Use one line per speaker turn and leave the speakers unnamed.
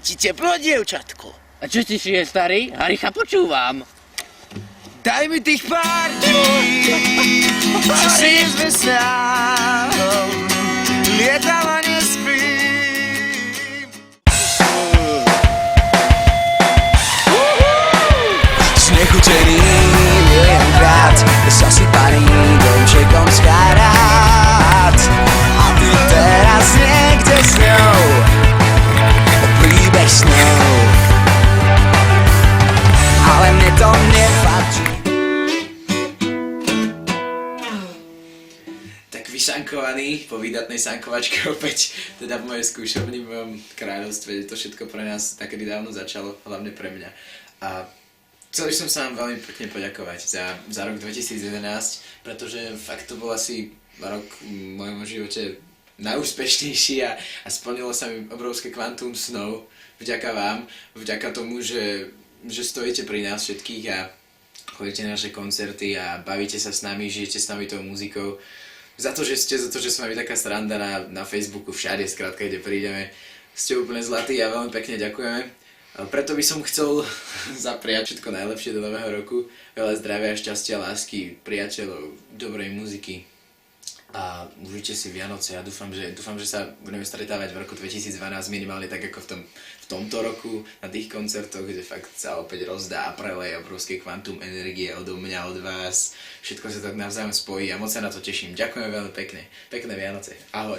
ti teplo, dievčatko?
A čo si šije, starý? Haricha, počúvam.
Daj mi tých pár dní, čo si sme sám, lietam a nespím. Znechutený jedenkrát, zasypaný domčekom z karát. A ty teraz niekde s ňou, príbeh s ňou, ale mne to nepatrí. Tak vysankovaný po výdatnej sankovačke opäť, teda v mojej skúšovni, v mojom kráľovstve, to všetko pre nás takedy dávno začalo, hlavne pre mňa. A chcel by som sa vám veľmi pekne poďakovať za rok 2011, pretože fakt to bol asi rok v mojom živote najúspešnejší a splnilo sa mi obrovské kvantum snov vďaka vám, vďaka tomu, že stojíte pri nás všetkých a chodíte na naše koncerty a bavíte sa s nami, žijete s nami tou muzikou. Za to, že s vami taká sranda na Facebooku, všade, skrátka, kde prídeme, ste úplne zlatí a veľmi pekne ďakujeme. Preto by som chcel zapriať všetko najlepšie do nového roku, veľa zdravia, šťastia, lásky, priateľov, dobrej muziky a užite si Vianoce. Ja dúfam, že sa budeme stretávať v roku 2012 minimálne tak ako v tomto roku na tých koncertoch, kde fakt sa opäť rozdá a preleje obrovské kvantum energie odo mňa, od vás. Všetko sa tak navzájom spojí a moc sa na to teším. Ďakujem veľmi pekne. Pekné Vianoce. Ahoj.